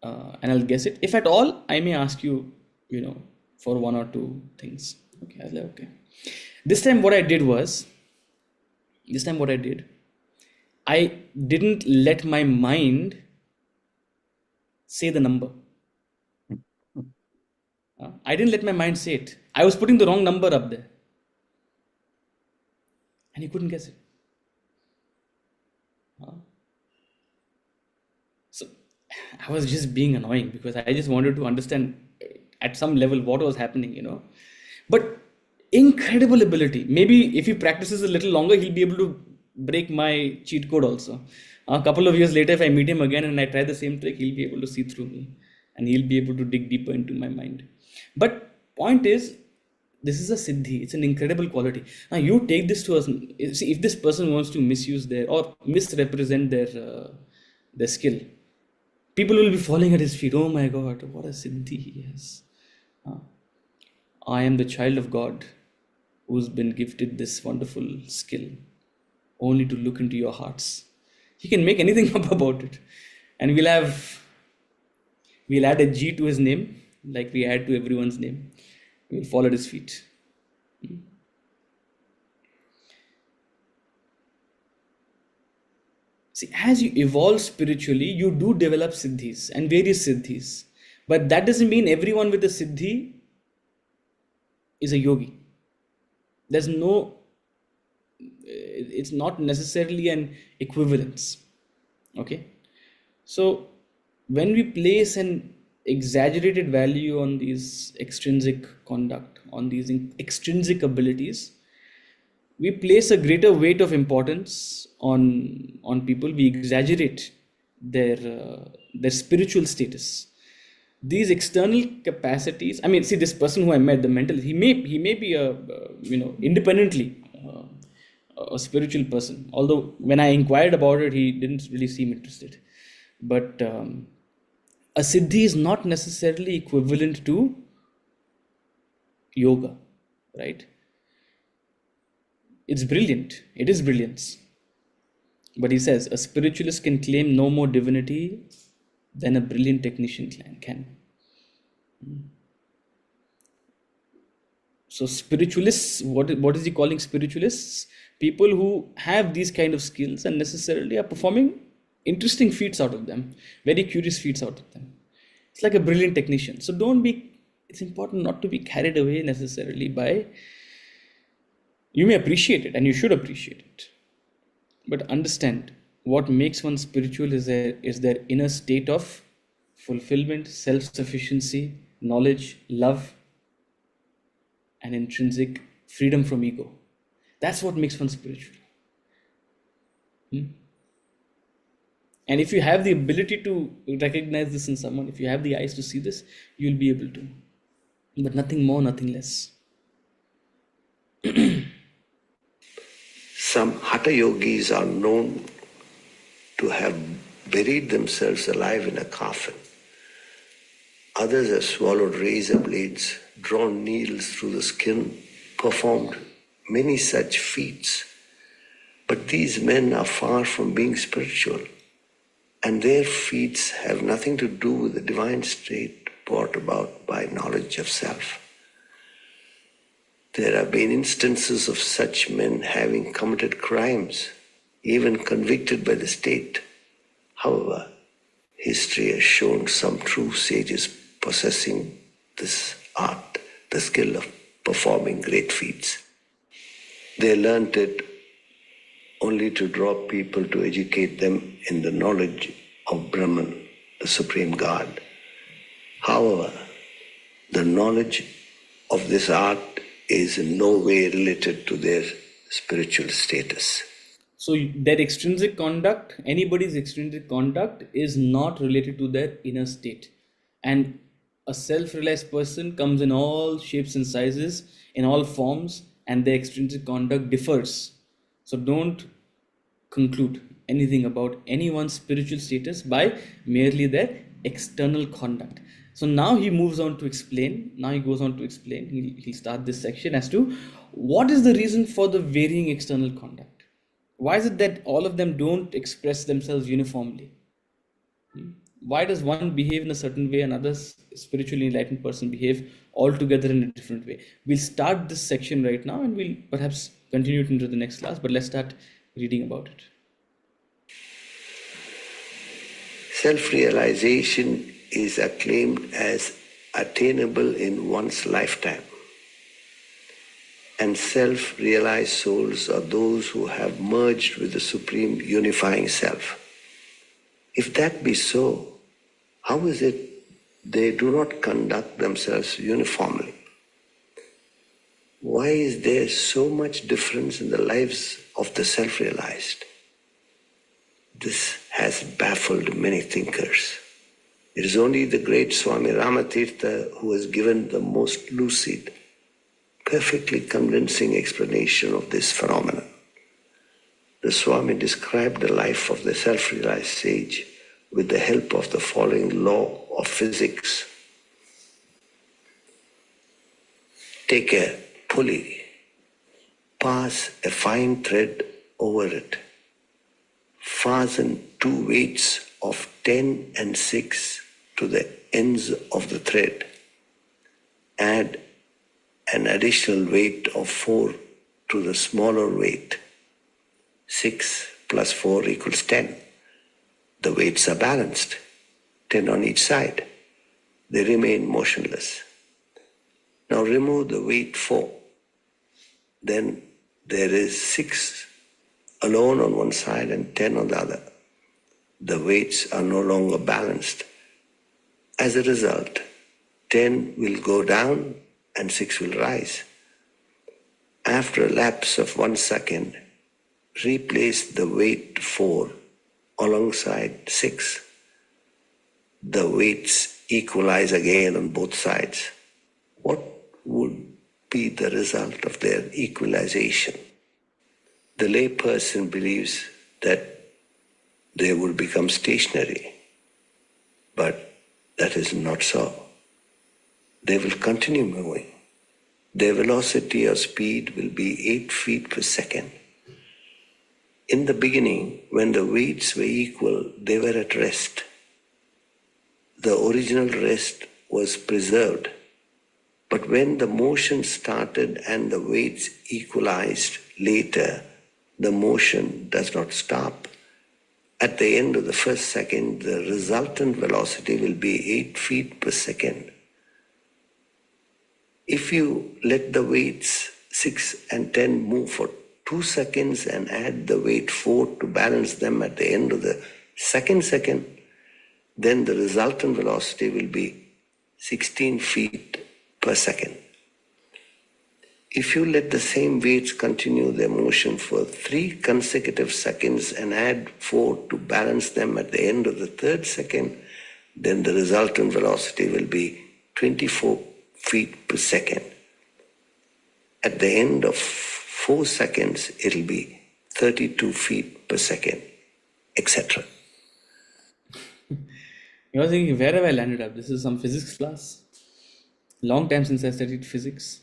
And I'll guess it. If at all, I may ask you, for one or two things. Okay, I was like, okay. This time what I did, I didn't let my mind say the number. I didn't let my mind say it. I was putting the wrong number up there. And he couldn't guess it. So I was just being annoying because I just wanted to understand at some level what was happening, But incredible ability. Maybe if he practices a little longer, he'll be able to break my cheat code also. A couple of years later, if I meet him again and I try the same trick, he'll be able to see through me and he'll be able to dig deeper into my mind. But point is, this is a siddhi. It's an incredible quality. Now you take this to us. See, if this person wants to misuse or misrepresent their skill, people will be falling at his feet. Oh my God, what a siddhi he has. I am the child of God who's been gifted this wonderful skill only to look into your hearts. He can make anything up about it. And we'll add a G to his name, like we add to everyone's name. We'll fall at his feet. See, as you evolve spiritually, you do develop siddhis and various siddhis. But that doesn't mean everyone with a siddhi is a yogi. It's not necessarily an equivalence. Okay? So, when we place an exaggerated value on these extrinsic conduct, on these extrinsic abilities, we place a greater weight of importance on people. We exaggerate their spiritual status. These external capacities. I mean, see, this person who I met, the mentalist, he may be a independently a spiritual person. Although when I inquired about it, he didn't really seem interested. But a siddhi is not necessarily equivalent to yoga, right? It's brilliant. It is brilliance. But he says a spiritualist can claim no more divinity than a brilliant technician can. So spiritualists, what is he calling spiritualists? People who have these kind of skills and necessarily are performing interesting feats out of them, very curious feats out of them. It's like a brilliant technician. So it's important not to be carried away necessarily by, you may appreciate it and you should appreciate it, but understand what makes one spiritual is their inner state of fulfillment, self-sufficiency, knowledge, love, and intrinsic freedom from ego. That's what makes one spiritual. And if you have the ability to recognize this in someone, if you have the eyes to see this, you'll be able to. But nothing more, nothing less. Some hatha yogis are known to have buried themselves alive in a coffin. Others have swallowed razor blades, drawn needles through the skin, performed many such feats. But these men are far from being spiritual, and their feats have nothing to do with the divine state brought about by knowledge of self. There have been instances of such men having committed crimes, even convicted by the state. However, history has shown some true sages possessing this art, the skill of performing great feats. They learnt it only to draw people to educate them in the knowledge of Brahman, the Supreme God. However, the knowledge of this art is in no way related to their spiritual status. So their extrinsic conduct, anybody's extrinsic conduct, is not related to their inner state. And a self-realized person comes in all shapes and sizes, in all forms, and their extrinsic conduct differs. So don't conclude anything about anyone's spiritual status by merely their external conduct. So now he moves on to explain. Now he goes on to explain. He'll start this section as to what is the reason for the varying external conduct. Why is it that all of them don't express themselves uniformly? Why does one behave in a certain way and others spiritually enlightened person behave altogether in a different way? We'll start this section right now and we'll perhaps continue it into the next class, but let's start reading about it. Self-realization is acclaimed as attainable in one's lifetime. And self-realized souls are those who have merged with the Supreme Unifying Self. If that be so, how is it they do not conduct themselves uniformly? Why is there so much difference in the lives of the self-realized? This has baffled many thinkers. It is only the great Swami Ramatirtha who has given the most lucid, perfectly convincing explanation of this phenomenon. The Swami described the life of the self-realized sage with the help of the following law of physics. Take a pulley, pass a fine thread over it, fasten two weights of 10 and 6 to the ends of the thread, add an additional weight of 4 to the smaller weight. 6 plus 4 equals 10. The weights are balanced, 10 on each side. They remain motionless. Now remove the weight 4. Then there is 6 alone on one side and 10 on the other. The weights are no longer balanced. As a result, 10 will go down and 6 will rise. After a lapse of 1 second, replace the weight 4 alongside 6. The weights equalize again on both sides. What would be the result of their equalization? The lay person believes that they will become stationary, but that is not so. They will continue moving. Their velocity or speed will be 8 feet per second. In the beginning, when the weights were equal, they were at rest. The original rest was preserved. But when the motion started and the weights equalized later, the motion does not stop. At the end of the first second, the resultant velocity will be 8 feet per second. If you let the weights 6 and 10 move for 2 seconds and add the weight 4 to balance them at the end of the second, then the resultant velocity will be 16 feet per second. If you let the same weights continue their motion for 3 consecutive seconds and add 4 to balance them at the end of the third second, then the resultant velocity will be 24 feet per second. At the end of 4 seconds, it'll be 32 feet per second, etc. You're thinking, where have I landed up? This is some physics class. Long time since I studied physics.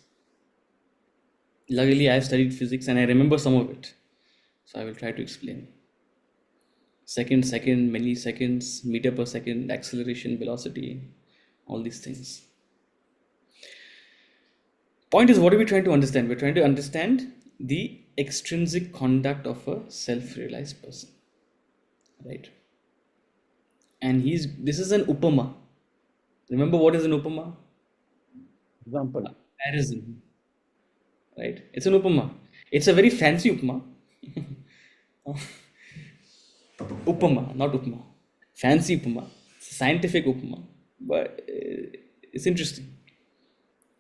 Luckily, I've studied physics and I remember some of it. So I will try to explain. Second, milliseconds, meter per second, acceleration, velocity, all these things. Point is, what are we trying to understand? We're trying to understand the extrinsic conduct of a self-realized person, right? And this is an upama. Remember what is an upama? Example. Comparison, right? It's an upama. It's a very fancy upama. Upama, not upama. Fancy upama. It's a scientific upama, but it's interesting.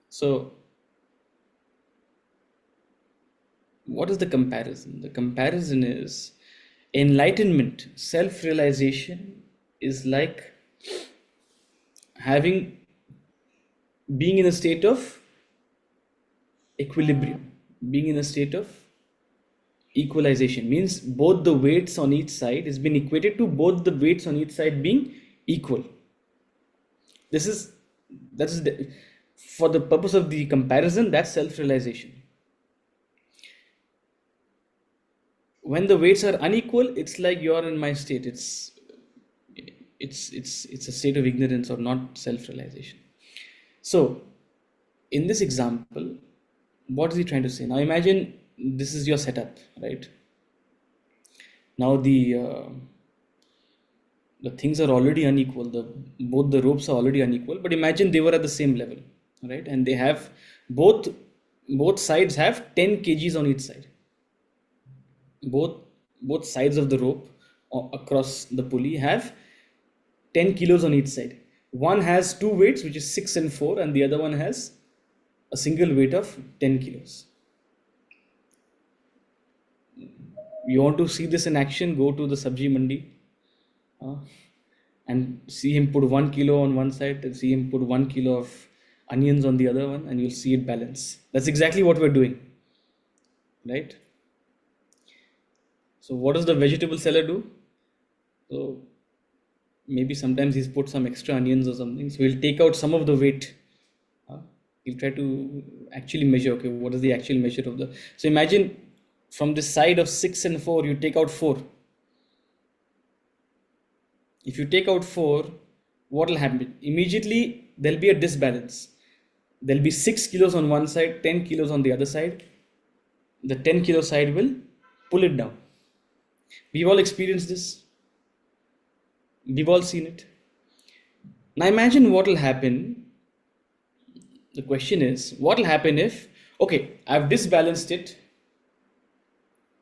So, what is the comparison? The comparison is enlightenment, self-realization is like being in a state of equilibrium, being in a state of equalization. Means both the weights on each side has been equated to both the weights on each side being equal. For the purpose of the comparison, that's self-realization. When the weights are unequal, it's like you're in my state. It's a state of ignorance or not self-realization. So, in this example, what is he trying to say? Now, imagine this is your setup, right? Now the things are already unequal. Both the ropes are already unequal. But imagine they were at the same level, right? And they have both sides have 10 kgs on each side. Both sides of the rope across the pulley have 10 kilos on each side. One has two weights, which is 6 and 4, and the other one has a single weight of 10 kilos. You want to see this in action, go to the sabji mandi and see him put 1 kilo on one side and see him put 1 kilo of onions on the other one, and you'll see it balance. That's exactly what we're doing, right? So what does the vegetable seller do? So maybe sometimes he's put some extra onions or something. So he'll take out some of the weight. He'll try to actually measure, okay, what is the actual measure of the... So imagine from this side of 6 and 4, you take out 4. If you take out 4, what will happen? Immediately, there'll be a disbalance. There'll be 6 kilos on one side, 10 kilos on the other side. The 10 kilo side will pull it down. We've all experienced this. We've all seen it. Now imagine what will happen. The question is, what will happen if, okay, I've disbalanced it,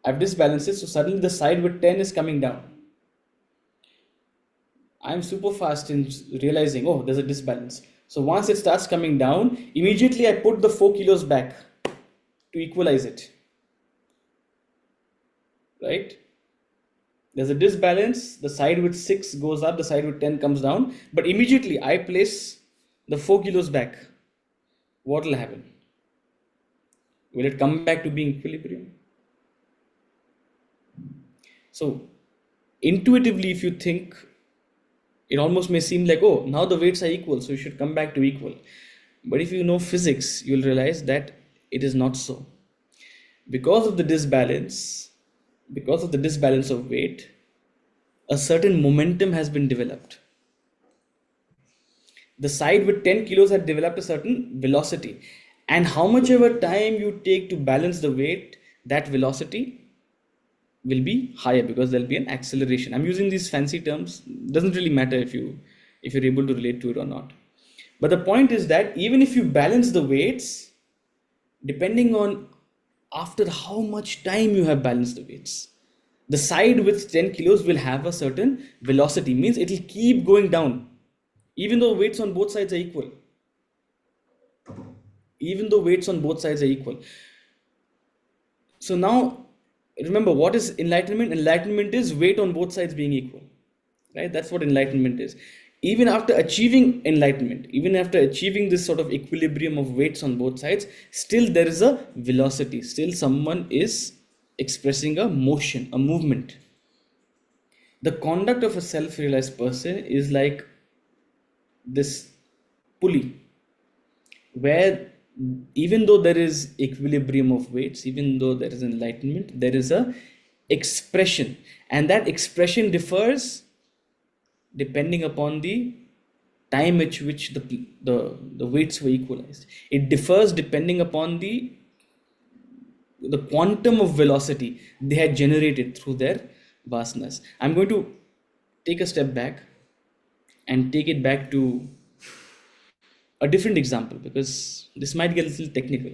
so suddenly the side with 10 is coming down. I'm super fast in realizing, oh, there's a disbalance. So once it starts coming down, immediately I put the 4 kilos back to equalize it. Right? There's a disbalance, the side with 6 goes up, the side with 10 comes down, but immediately I place the 4 kilos back. What will happen? Will it come back to being equilibrium? So, intuitively, if you think, it almost may seem like, oh, now the weights are equal, so you should come back to equal. But if you know physics, you'll realize that it is not so. Because of the disbalance of weight, a certain momentum has been developed. The side with 10 kilos had developed a certain velocity. And how much ever time you take to balance the weight, that velocity will be higher because there'll be an acceleration. I'm using these fancy terms. It doesn't really matter if you're able to relate to it or not. But the point is that even if you balance the weights, depending on after how much time you have balanced the weights, the side with 10 kilos will have a certain velocity. Means it will keep going down, even though weights on both sides are equal. So now, remember, what is enlightenment? Enlightenment is weight on both sides being equal, right? That's what enlightenment is. Even after achieving enlightenment, even after achieving this sort of equilibrium of weights on both sides, still there is a velocity. Still someone is expressing a motion, a movement. The conduct of a self-realized person is like this pulley where even though there is equilibrium of weights, even though there is enlightenment, there is a expression, and that expression differs depending upon the time at which the weights were equalized. It differs depending upon the quantum of velocity they had generated through their vasanas. I'm going to take a step back and take it back to a different example because this might get a little technical.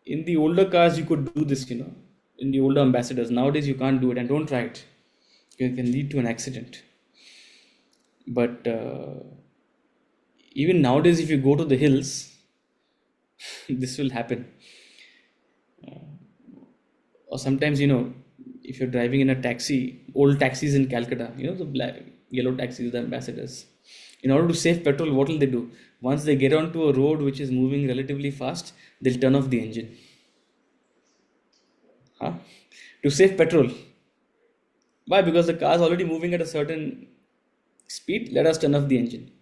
In the older cars, you could do this, in the older ambassadors. Nowadays, you can't do it, and don't try it. It can lead to an accident. But even nowadays, if you go to the hills, this will happen. Or sometimes, if you're driving in a taxi, old taxis in Calcutta, the black, yellow taxis, the ambassadors, in order to save petrol, what will they do? Once they get onto a road which is moving relatively fast, they'll turn off the engine. To save petrol. Why? Because the car is already moving at a certain speed. Let us turn off the engine.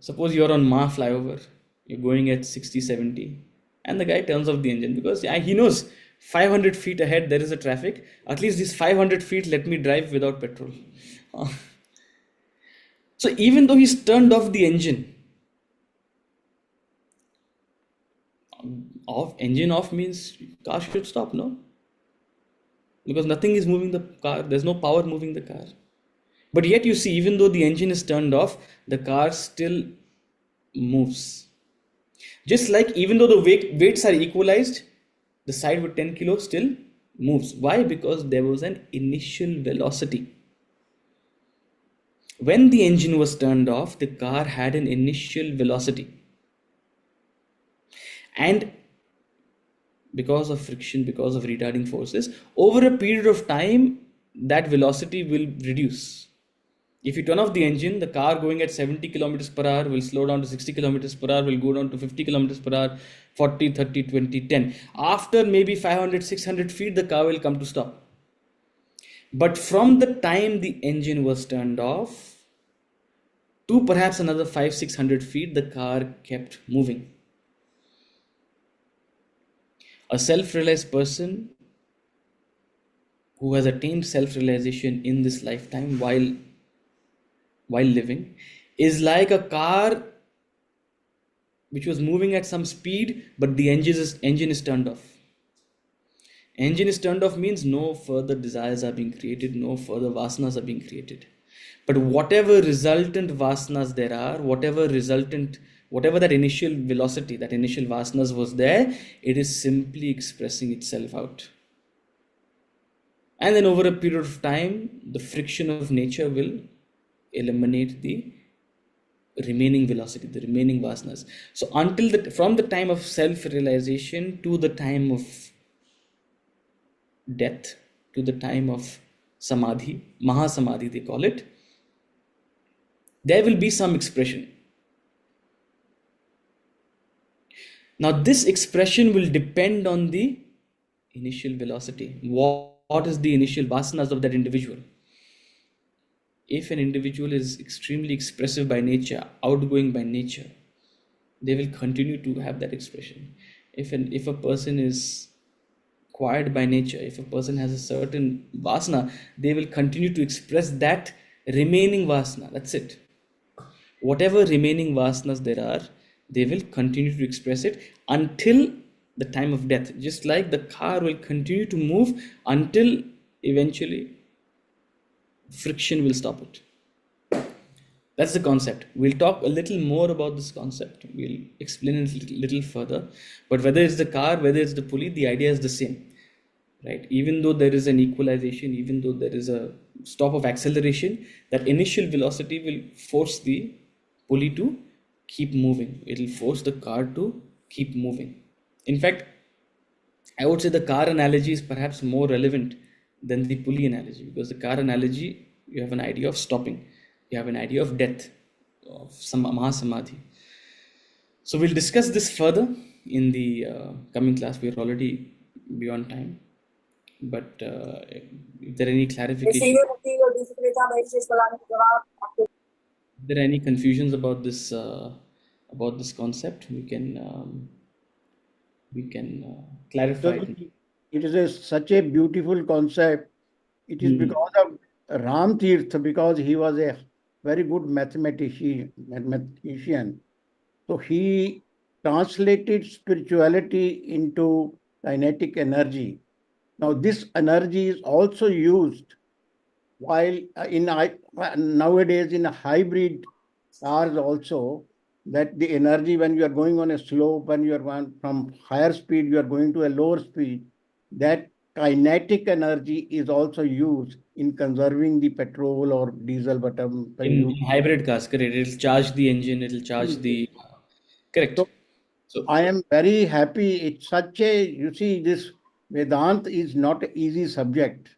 Suppose you're on Ma flyover, you're going at 60, 70, and the guy turns off the engine because he knows 500 feet ahead there is a traffic. At least these 500 feet let me drive without petrol. So even though he's turned off the engine, engine off means car should stop, no? Because nothing is moving the car, there's no power moving the car. But yet you see, even though the engine is turned off, the car still moves. Just like even though the weights are equalized, the side with 10 kilos still moves. Why? Because there was an initial velocity. When the engine was turned off, the car had an initial velocity. And because of friction, because of retarding forces, over a period of time, that velocity will reduce. If you turn off the engine, the car going at 70 kilometers per hour will slow down to 60 kilometers per hour, will go down to 50 kilometers per hour, 40, 30, 20, 10. After maybe 500, 600 feet, the car will come to stop. But from the time the engine was turned off to perhaps another 500, 600 feet, the car kept moving. A self-realized person who has attained self-realization in this lifetime while living is like a car which was moving at some speed, but the engine is turned off. Engine is turned off means no further desires are being created, no further vasanas are being created. But whatever resultant vasanas there are, whatever that initial velocity, that initial vasanas was there, it is simply expressing itself out. And then over a period of time, the friction of nature will eliminate the remaining velocity, the remaining vasanas. So from the time of self-realization to the time of death, to the time of samadhi, mahasamadhi they call it, there will be some expression. Now this expression will depend on the initial velocity. What is the initial vasanas of that individual? If an individual is extremely expressive by nature, outgoing by nature, they will continue to have that expression. If a person is quiet by nature, if a person has a certain vasana, they will continue to express that remaining vasana. That's it. Whatever remaining vasanas there are, they will continue to express it until the time of death. Just like the car will continue to move until eventually friction will stop it. That's the concept. We'll talk a little more about this concept. We'll explain it a little further. But whether it's the car, whether it's the pulley, the idea is the same. Right? Even though there is an equalization, even though there is a stop of acceleration, that initial velocity will force the pulley to keep moving. It will force the car to keep moving. In fact, I would say the car analogy is perhaps more relevant than the pulley analogy, because the car analogy, you have an idea of stopping, you have an idea of death, of some mahasamadhi. So we'll discuss this further in the coming class. We are already beyond time. But if there are any clarifications, if there are any confusions about this concept, we can clarify So it. it is such a beautiful concept. It is because of Ram Tirth, because he was a very good mathematician. So he translated spirituality into kinetic energy. Now this energy is also used while nowadays in hybrid cars also, that the energy, when you are going on a slope, when you are going from higher speed, you are going to a lower speed, that kinetic energy is also used in conserving the petrol or diesel, whatever In you. hybrid cars, correct? It'll charge the engine. It'll charge the correct. So So I am very happy. It's such a, you see, this Vedant is not an easy subject.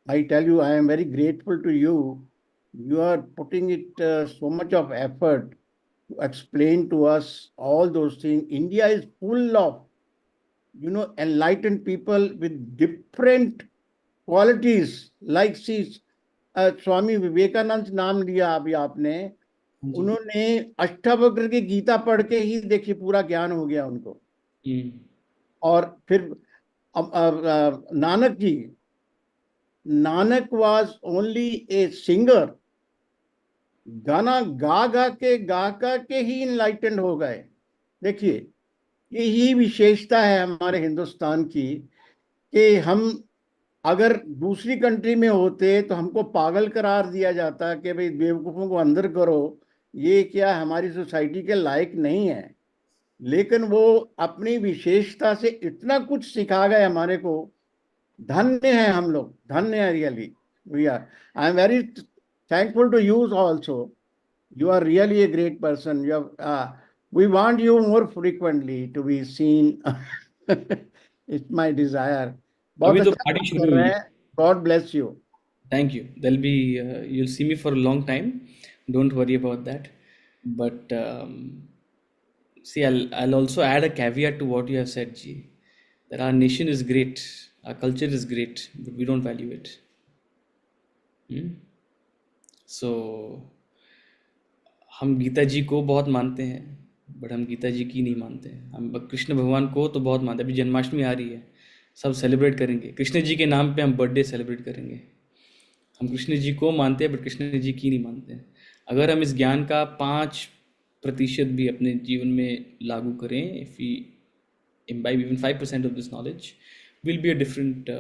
I tell you, I am very grateful to you. You are putting it so much of effort to explain to us all those things. India is full of, enlightened people with different qualities. Like, see, Swami Vivekananda नाम लिया अभी आपने, हाँ जी. उन्होंने अष्टावक्र की गीता पढ़ के ही देखिए पूरा ज्ञान हो गया उनको. और फिर Nanak ji, Nanak was only a singer, गाना गा के ही इनलाइटेंड हो गए. देखिए, यही विशेषता है हमारे हिंदुस्तान की कि हम अगर दूसरी कंट्री में होते तो हमको पागल करार दिया जाता कि भाई बेवकूफ़ों को अंदर करो, ये क्या हमारी सोसाइटी के लायक नहीं है. लेकिन वो अपनी विशेषता से इतना कुछ सिखा गए हमारे को. धन्य है हम लोग, धन्य है really. We are, I am very thankful to you also. You are really a great person. We want you more frequently to be seen. It's my desire. अभी बहुत तो अच्छा पार्टी काम शुरू कर हुई रहे है. हैं. God bless you. Thank you. There'll be you'll see me for a long time. Don't worry about that. But see, I'll also add a caveat to what you have said, G. That our nation is great, our culture is great, but we don't value it. So हम गीता जी को बहुत मानते हैं, but हम गीता जी की नहीं मानते हैं. हम कृष्ण भगवान को तो बहुत मानते हैं. अभी जन्माष्टमी आ रही है, सब सेलिब्रेट करेंगे कृष्ण जी के नाम पे. हम बर्थडे सेलिब्रेट करेंगे. हम कृष्ण जी को मानते हैं, बट कृष्ण जी की नहीं मानते हैं. अगर हम इस ज्ञान का 5% भी अपने जीवन में लागू करें, if we imbibe even 5% of this knowledge, we'll be a different in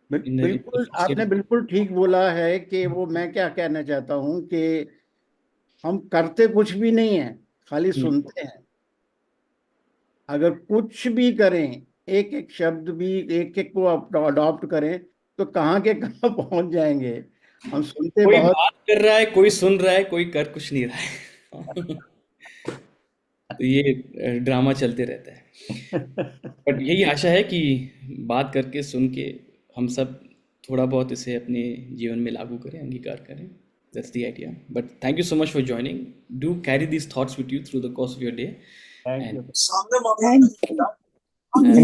a बिल्कुल different state आपने of. बिल्कुल ठीक बोला है कि वो, मैं क्या कहना चाहता हूँ कि हम करते कुछ भी नहीं है, खाली सुनते हैं. अगर कुछ भी करें, एक एक शब्द भी एक एक को अडॉप्ट करें, तो कहाँ के कहाँ पहुंच जाएंगे. हम सुनते कोई बहुत. बात कर रहा है, कोई सुन रहा है, कोई कर कुछ नहीं रहा है. तो ये ड्रामा चलते रहता है. बट यही आशा है कि बात करके, सुन के, हम सब थोड़ा बहुत इसे अपने जीवन में लागू करें, अंगीकार करें. That's the idea. But thank you so much for joining. Do carry these thoughts with you through the course of your day. Thank And you. Thank you. and